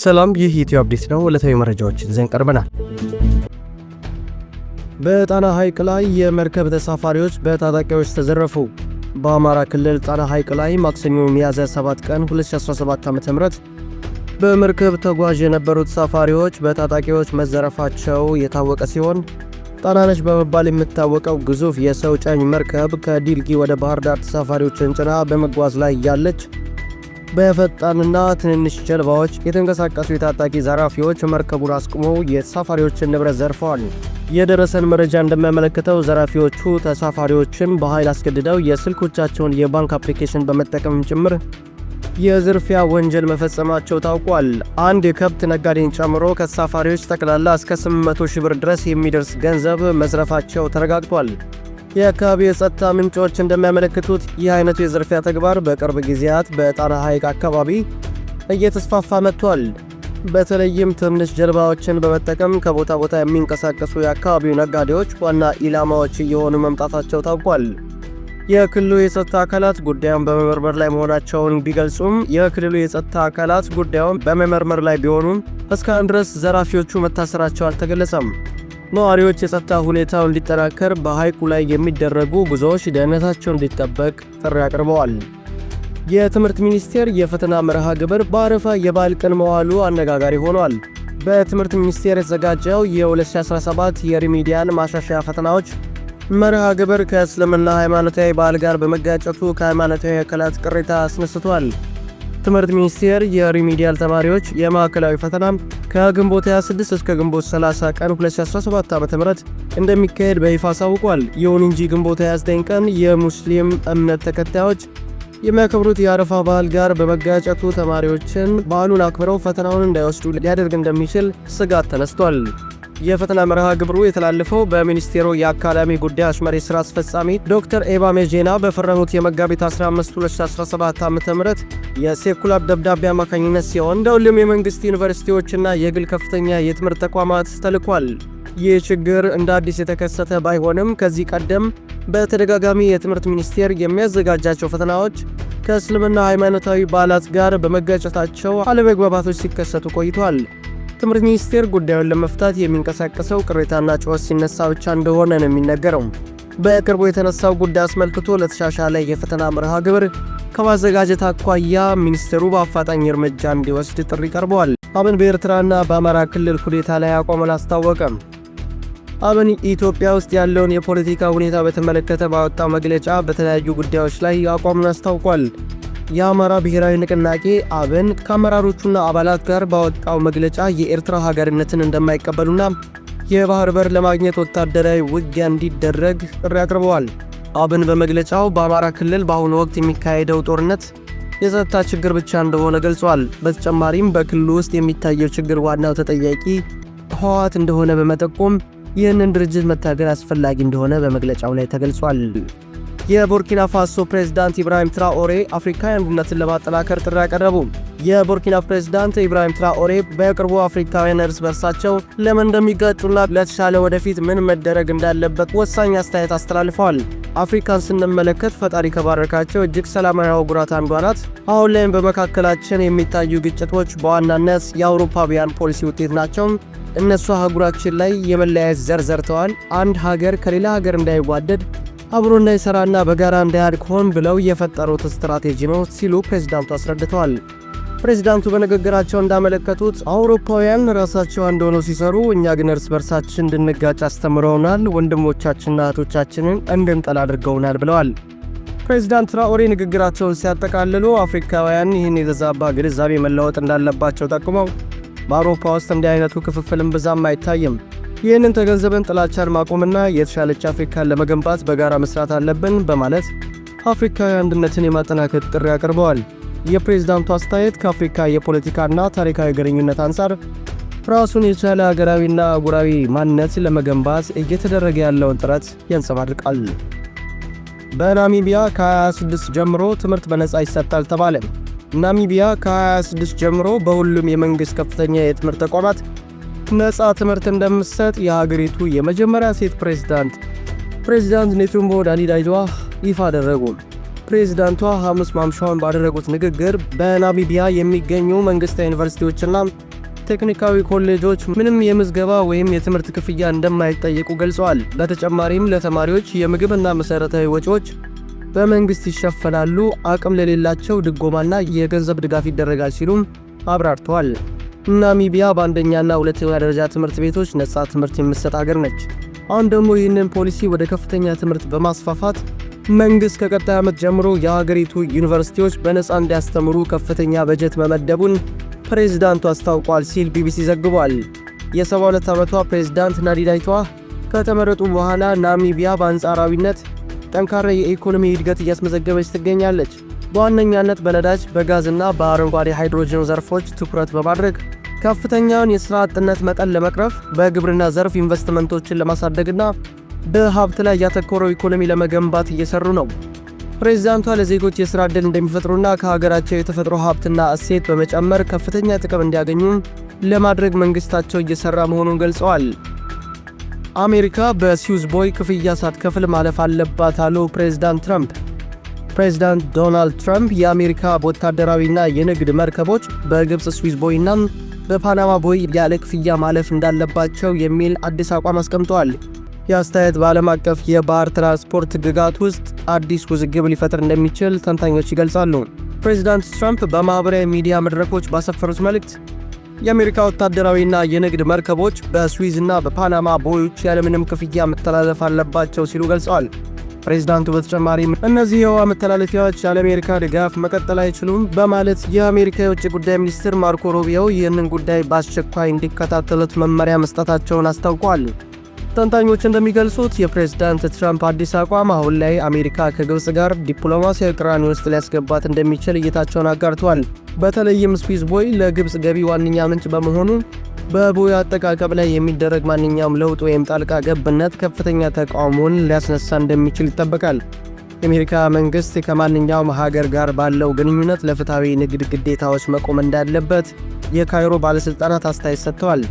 ሰላም፣ ይህ ኢትዮ አፕዴት ነው። ዕለታዊ መረጃዎችን ይዘን ቀርበናል። በጣና ሐይቅ ላይ የመርከብ ተሳፋሪዎች በታጣቂዎች ተዘረፉ። በአማራ ክልል ጣና ሐይቅ ላይ ማክሰኞ ሚያዝያ 7 ቀን 2017 ዓ.ም በመርከብ ተጓዥ የነበሩ ተሳፋሪዎች በታጣቂዎች መዘረፋቸው የታወቀ ሲሆን ጣናነሽ በመባል የምትታወቀው ግዙፍ የሰው ጫኝ መርከብ ከዲልጊ ወደ ባህር ዳር ተሳፋሪዎችን ጭና በመጓዝ ላይ ያለች በፈጣንና ትንንሽ ጀልባዎች የተንቀሳቀሱ የታጣቂ ዘራፊዎች መርከቡን አስቁመው የተሳፋሪዎችን ንብረት ዘርፈዋል። የደረሰን መረጃ እንደሚያመለክተው ዘራፊዎቹ ተሳፋሪዎችን በኃይል አስገድደው የስልኮቻቸውን የባንክ አፕሊኬሽን በመጠቀም ጭምር የዝርፊያ ወንጀል መፈጸማቸው ታውቋል። አንድ የከብት ነጋዴን ጨምሮ ከተሳፋሪዎች ጠቅላላ እስከ 800 ሺህ ብር ድረስ የሚደርስ ገንዘብ መዝረፋቸው ተረጋግጧል። የአካባቢው የጸጥታ ምንጮች እንደሚያመለክቱት ይህ አይነቱ የዝርፊያ ተግባር በቅርብ ጊዜያት በጣና ሐይቅ አካባቢ እየተስፋፋ መጥቷል። በተለይም ትንሽ ጀልባዎችን በመጠቀም ከቦታ ቦታ የሚንቀሳቀሱ የአካባቢው ነጋዴዎች ዋና ኢላማዎች እየሆኑ መምጣታቸው ታውቋል። የክልሉ የጸጥታ አካላት ጉዳዩን በመመርመር ላይ መሆናቸውን ቢገልጹም በመመርመር ላይ ቢሆኑም እስካሁን ድረስ ዘራፊዎቹ መታሰራቸው አልተገለጸም። ነዋሪዎች የጸጥታ ሁኔታው እንዲጠናከር በሐይቁ ላይ የሚደረጉ ጉዞዎች ደህንነታቸው እንዲጠበቅ ጥሪ አቅርበዋል። የትምህርት ሚኒስቴር የፈተና መርሃ ግብር በአረፋ የበዓል ቀን መዋሉ አነጋጋሪ ሆኗል። በትምህርት ሚኒስቴር የተዘጋጀው የ2017 የሪሚዲያል ማሻሻያ ፈተናዎች መርሃ ግብር ከእስልምና ሃይማኖታዊ በዓል ጋር በመጋጨቱ ከሃይማኖታዊ አካላት ቅሬታ አስነስቷል። ትምህርት ሚኒስቴር የሪሚዲያል ተማሪዎች የማዕከላዊ ፈተና ከግንቦት 26 እስከ ግንቦት 30 ቀን 2017 ዓ.ም እንደሚካሄድ በይፋ አሳውቋል። ይሁን እንጂ ግንቦት 29 ቀን የሙስሊም እምነት ተከታዮች የሚያከብሩት የአረፋ በዓል ጋር በመጋጨቱ ተማሪዎችን በዓሉን አክብረው ፈተናውን እንዳይወስዱ ሊያደርግ እንደሚችል ስጋት ተነስቷል። የፈተና መርሃ ግብሩ የተላለፈው በሚኒስቴሩ የአካዳሚ ጉዳዮች መሪ ሥራ አስፈጻሚ ዶክተር ኤባ ሜጄና በፈረሙት የመጋቢት 15 2017 ዓ.ም የሴኩላር ደብዳቤ አማካኝነት ሲሆን እንደ ሁሉም የመንግሥት ዩኒቨርሲቲዎችና የግል ከፍተኛ የትምህርት ተቋማት ተልኳል። ይህ ችግር እንደ አዲስ የተከሰተ ባይሆንም ከዚህ ቀደም በተደጋጋሚ የትምህርት ሚኒስቴር የሚያዘጋጃቸው ፈተናዎች ከእስልምና ሃይማኖታዊ በዓላት ጋር በመጋጨታቸው አለመግባባቶች ሲከሰቱ ቆይተዋል። ትምህርት ሚኒስቴር ጉዳዩን ለመፍታት የሚንቀሳቀሰው ቅሬታና ጩኸት ሲነሳ ብቻ እንደሆነ ነው የሚነገረው። በቅርቡ የተነሳው ጉዳይ አስመልክቶ ለተሻሻለ የፈተና መርሃ ግብር ከማዘጋጀት አኳያ ሚኒስቴሩ በአፋጣኝ እርምጃ እንዲወስድ ጥሪ ቀርበዋል። አብን በኤርትራና በአማራ ክልል ሁኔታ ላይ አቋሙን አስታወቀ። አብን ኢትዮጵያ ውስጥ ያለውን የፖለቲካ ሁኔታ በተመለከተ ባወጣው መግለጫ በተለያዩ ጉዳዮች ላይ አቋሙን አስታውቋል። የአማራ ብሔራዊ ንቅናቄ አብን ከአመራሮቹና አባላት ጋር ባወጣው መግለጫ የኤርትራ ሀገርነትን እንደማይቀበሉና የባህር በር ለማግኘት ወታደራዊ ውጊያ እንዲደረግ ጥሪ አቅርበዋል። አብን በመግለጫው በአማራ ክልል በአሁኑ ወቅት የሚካሄደው ጦርነት የጸጥታ ችግር ብቻ እንደሆነ ገልጿል። በተጨማሪም በክልሉ ውስጥ የሚታየው ችግር ዋናው ተጠያቂ ህወሓት እንደሆነ በመጠቆም ይህንን ድርጅት መታገል አስፈላጊ እንደሆነ በመግለጫው ላይ ተገልጿል። የቡርኪና ፋሶ ፕሬዝዳንት ኢብራሂም ትራኦሬ አፍሪካዊ አንድነትን ለማጠናከር ጥሪ ያቀረቡ። የቡርኪና ፕሬዝዳንት ኢብራሂም ትራኦሬ በቅርቡ አፍሪካውያን እርስ በርሳቸው ለምን እንደሚጋጩና ለተሻለ ወደፊት ምን መደረግ እንዳለበት ወሳኝ አስተያየት አስተላልፈዋል። አፍሪካን ስንመለከት ፈጣሪ ከባረካቸው እጅግ ሰላማዊ አህጉራት አንዷ ናት። አሁን ላይም በመካከላችን የሚታዩ ግጭቶች በዋናነት የአውሮፓውያን ፖሊሲ ውጤት ናቸው። እነሱ አህጉራችን ላይ የመለያየት ዘር ዘርተዋል። አንድ ሀገር ከሌላ ሀገር እንዳይዋደድ አብሮ እንዳይሰራና በጋራ እንዳያድግ ሆን ብለው የፈጠሩት ስትራቴጂ ነው ሲሉ ፕሬዝዳንቱ አስረድተዋል። ፕሬዝዳንቱ በንግግራቸው እንዳመለከቱት አውሮፓውያን ራሳቸው አንድ ሆነው ሲሰሩ፣ እኛ ግን እርስ በርሳችን እንድንጋጭ አስተምረውናል፣ ወንድሞቻችንና እህቶቻችንን እንድንጠላ አድርገውናል ብለዋል። ፕሬዝዳንት ትራኦሬ ንግግራቸውን ሲያጠቃልሉ አፍሪካውያን ይህን የተዛባ ግንዛቤ መለወጥ እንዳለባቸው ጠቁመው በአውሮፓ ውስጥ እንዲህ አይነቱ ክፍፍልም ብዛም አይታይም፣ ይህንን ተገንዘበን ጥላቻን ማቆምና የተሻለች አፍሪካን ለመገንባት በጋራ መስራት አለብን በማለት አፍሪካዊ አንድነትን የማጠናከር ጥሪ አቅርበዋል። የፕሬዝዳንቱ አስተያየት ከአፍሪካ የፖለቲካና ታሪካዊ ግንኙነት አንጻር ራሱን የቻለ ሀገራዊና አህጉራዊ ማንነት ለመገንባት እየተደረገ ያለውን ጥረት ያንጸባርቃል። በናሚቢያ ከ26 ጀምሮ ትምህርት በነጻ ይሰጣል ተባለ። ናሚቢያ ከ26 ጀምሮ በሁሉም የመንግሥት ከፍተኛ የትምህርት ተቋማት ነጻ ትምህርት እንደምትሰጥ የሀገሪቱ የመጀመሪያ ሴት ፕሬዝዳንት ኔቱምቦ ዳኒ-ዳይድዋ ይፋ አደረጉ። ፕሬዝዳንቷ ሐሙስ ማምሻውን ባደረጉት ንግግር በናሚቢያ የሚገኙ መንግስታዊ ዩኒቨርሲቲዎችና ቴክኒካዊ ኮሌጆች ምንም የምዝገባ ወይም የትምህርት ክፍያ እንደማይጠየቁ ገልጸዋል። በተጨማሪም ለተማሪዎች የምግብና መሰረታዊ ወጪዎች በመንግስት ይሸፈናሉ፣ አቅም ለሌላቸው ድጎማና የገንዘብ ድጋፍ ይደረጋል ሲሉም አብራርተዋል። ናሚቢያ በአንደኛና ሁለተኛ ደረጃ ትምህርት ቤቶች ነጻ ትምህርት የምትሰጥ ሀገር ነች። አሁን ደግሞ ይህንን ፖሊሲ ወደ ከፍተኛ ትምህርት በማስፋፋት መንግስት ከቀጣይ ዓመት ጀምሮ የሀገሪቱ ዩኒቨርሲቲዎች በነጻ እንዲያስተምሩ ከፍተኛ በጀት መመደቡን ፕሬዝዳንቱ አስታውቋል ሲል ቢቢሲ ዘግቧል። የ72 ዓመቷ ፕሬዝዳንት ናዲዳይቷ ከተመረጡ በኋላ ናሚቢያ በአንጻራዊነት ጠንካራ የኢኮኖሚ እድገት እያስመዘገበች ትገኛለች። በዋነኛነት በነዳጅ በጋዝና በአረንጓዴ ሃይድሮጅን ዘርፎች ትኩረት በማድረግ ከፍተኛውን የሥራ አጥነት መጠን ለመቅረፍ በግብርና ዘርፍ ኢንቨስትመንቶችን ለማሳደግና በሀብት ላይ ያተኮረው ኢኮኖሚ ለመገንባት እየሰሩ ነው። ፕሬዝዳንቷ ለዜጎች የሥራ ዕድል እንደሚፈጥሩና ከሀገራቸው የተፈጥሮ ሀብትና እሴት በመጨመር ከፍተኛ ጥቅም እንዲያገኙ ለማድረግ መንግሥታቸው እየሰራ መሆኑን ገልጸዋል። አሜሪካ በስዊዝ ቦይ ክፍያ ሳትከፍል ማለፍ አለባት አሉ ፕሬዝዳንት ትራምፕ። ፕሬዝዳንት ዶናልድ ትራምፕ የአሜሪካ ወታደራዊና የንግድ መርከቦች በግብፅ ስዊዝ ቦይና በፓናማ ቦይ ያለ ክፍያ ማለፍ እንዳለባቸው የሚል አዲስ አቋም አስቀምጠዋል። የአስተያየት በዓለም አቀፍ የባህር ትራንስፖርት ሕግጋት ውስጥ አዲስ ውዝግብ ሊፈጥር እንደሚችል ተንታኞች ይገልጻሉ። ፕሬዝዳንት ትራምፕ በማኅበራዊ ሚዲያ መድረኮች ባሰፈሩት መልእክት የአሜሪካ ወታደራዊና የንግድ መርከቦች በስዊዝና በፓናማ ቦዮች ያለምንም ክፍያ መተላለፍ አለባቸው ሲሉ ገልጸዋል። ፕሬዝዳንቱ በተጨማሪም እነዚህ የውሃ መተላለፊያዎች ያለ አሜሪካ ድጋፍ መቀጠል አይችሉም በማለት የአሜሪካ የውጭ ጉዳይ ሚኒስትር ማርኮ ሩቢዮ ይህንን ጉዳይ በአስቸኳይ እንዲከታተሉት መመሪያ መስጠታቸውን አስታውቋል። ተንታኞች እንደሚገልጹት የፕሬዝዳንት ትራምፕ አዲስ አቋም አሁን ላይ አሜሪካ ከግብፅ ጋር ዲፕሎማሲያዊ ቅራኔ ውስጥ ሊያስገባት እንደሚችል እይታቸውን አጋርተዋል። በተለይም ስዊዝ ቦይ ለግብፅ ገቢ ዋነኛ ምንጭ በመሆኑ በቦይ አጠቃቀም ላይ የሚደረግ ማንኛውም ለውጥ ወይም ጣልቃ ገብነት ከፍተኛ ተቃውሞን ሊያስነሳ እንደሚችል ይጠበቃል። የአሜሪካ መንግሥት ከማንኛውም ሀገር ጋር ባለው ግንኙነት ለፍትሐዊ ንግድ ግዴታዎች መቆም እንዳለበት የካይሮ ባለሥልጣናት አስተያየት ሰጥተዋል።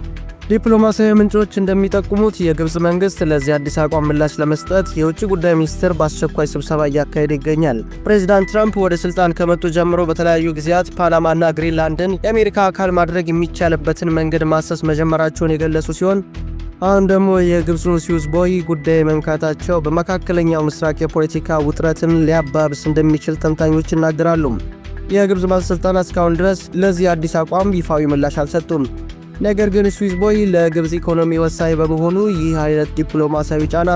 ዲፕሎማሲያዊ ምንጮች እንደሚጠቁሙት የግብፅ መንግሥት ለዚህ አዲስ አቋም ምላሽ ለመስጠት የውጭ ጉዳይ ሚኒስትር በአስቸኳይ ስብሰባ እያካሄደ ይገኛል። ፕሬዝዳንት ትራምፕ ወደ ስልጣን ከመጡ ጀምሮ በተለያዩ ጊዜያት ፓናማና ግሪንላንድን የአሜሪካ አካል ማድረግ የሚቻልበትን መንገድ ማሰስ መጀመራቸውን የገለጹ ሲሆን አሁን ደግሞ የግብፁን ስዊዝ ቦይ ጉዳይ መንካታቸው በመካከለኛው ምስራቅ የፖለቲካ ውጥረትን ሊያባብስ እንደሚችል ተንታኞች ይናገራሉ። የግብፅ ባለሥልጣናት እስካሁን ድረስ ለዚህ አዲስ አቋም ይፋዊ ምላሽ አልሰጡም። ነገር ግን ስዊዝ ቦይ ለግብፅ ኢኮኖሚ ወሳኝ በመሆኑ ይህ አይነት ዲፕሎማሲያዊ ጫና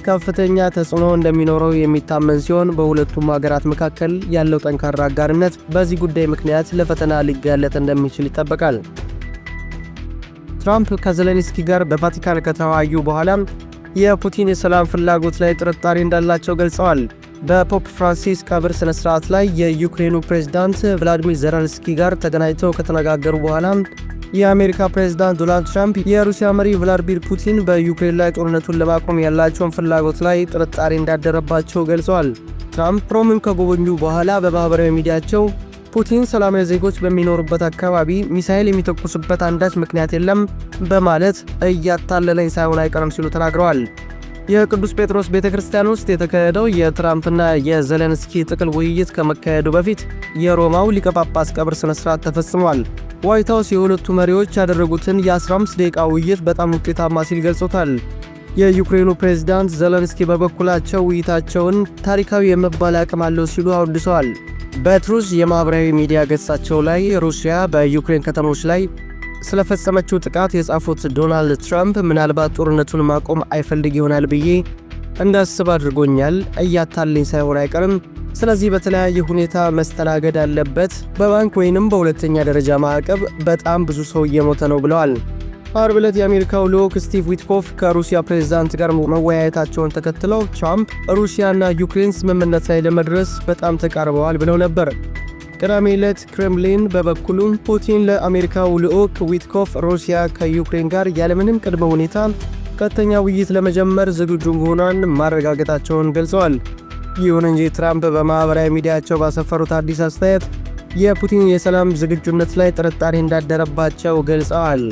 ከፍተኛ ተጽዕኖ እንደሚኖረው የሚታመን ሲሆን በሁለቱም ሀገራት መካከል ያለው ጠንካራ አጋርነት በዚህ ጉዳይ ምክንያት ለፈተና ሊጋለጥ እንደሚችል ይጠበቃል። ትራምፕ ከዘሌንስኪ ጋር በቫቲካን ከተወያዩ በኋላ የፑቲን የሰላም ፍላጎት ላይ ጥርጣሬ እንዳላቸው ገልጸዋል። በፖፕ ፍራንሲስ ቀብር ሥነ ሥርዓት ላይ የዩክሬኑ ፕሬዝዳንት ቭላዲሚር ዜለንስኪ ጋር ተገናኝተው ከተነጋገሩ በኋላ የአሜሪካ ፕሬዝዳንት ዶናልድ ትራምፕ የሩሲያ መሪ ቭላዲሚር ፑቲን በዩክሬን ላይ ጦርነቱን ለማቆም ያላቸውን ፍላጎት ላይ ጥርጣሬ እንዳደረባቸው ገልጸዋል። ትራምፕ ሮምን ከጎበኙ በኋላ በማኅበራዊ ሚዲያቸው ፑቲን ሰላማዊ ዜጎች በሚኖሩበት አካባቢ ሚሳኤል የሚተኩሱበት አንዳች ምክንያት የለም በማለት እያታለለኝ ሳይሆን አይቀርም ሲሉ ተናግረዋል። የቅዱስ ጴጥሮስ ቤተ ክርስቲያን ውስጥ የተካሄደው የትራምፕና የዘሌንስኪ ጥቅል ውይይት ከመካሄዱ በፊት የሮማው ሊቀ ጳጳስ ቀብር ሥነ ሥርዓት ተፈጽሟል። ዋይት ሃውስ የሁለቱ መሪዎች ያደረጉትን የ15 ደቂቃ ውይይት በጣም ውጤታማ ሲል ገልጾታል። የዩክሬኑ ፕሬዝዳንት ዘለንስኪ በበኩላቸው ውይይታቸውን ታሪካዊ የመባል አቅም አለው ሲሉ አወድሰዋል። በትሩዝ የማኅበራዊ ሚዲያ ገጻቸው ላይ ሩሲያ በዩክሬን ከተሞች ላይ ስለፈጸመችው ጥቃት የጻፉት ዶናልድ ትራምፕ ምናልባት ጦርነቱን ማቆም አይፈልግ ይሆናል ብዬ እንዳስብ አድርጎኛል፣ እያታለኝ ሳይሆን አይቀርም። ስለዚህ በተለያየ ሁኔታ መስተናገድ አለበት። በባንክ ወይንም በሁለተኛ ደረጃ ማዕቀብ በጣም ብዙ ሰው እየሞተ ነው ብለዋል። አርብ ዕለት የአሜሪካው ልዑክ ስቲቭ ዊትኮፍ ከሩሲያ ፕሬዝዳንት ጋር መወያየታቸውን ተከትለው ትራምፕ ሩሲያና ዩክሬን ስምምነት ላይ ለመድረስ በጣም ተቃርበዋል ብለው ነበር። ቅዳሜ ዕለት ክሬምሊን በበኩሉ ፑቲን ለአሜሪካው ልዑክ ዊትኮፍ ሩሲያ ከዩክሬን ጋር ያለምንም ቅድመ ሁኔታ ቀጥተኛ ውይይት ለመጀመር ዝግጁ መሆኗን ማረጋገጣቸውን ገልጸዋል። ይሁን እንጂ ትራምፕ በማኅበራዊ ሚዲያቸው ባሰፈሩት አዲስ አስተያየት የፑቲን የሰላም ዝግጁነት ላይ ጥርጣሬ እንዳደረባቸው ገልጸዋል።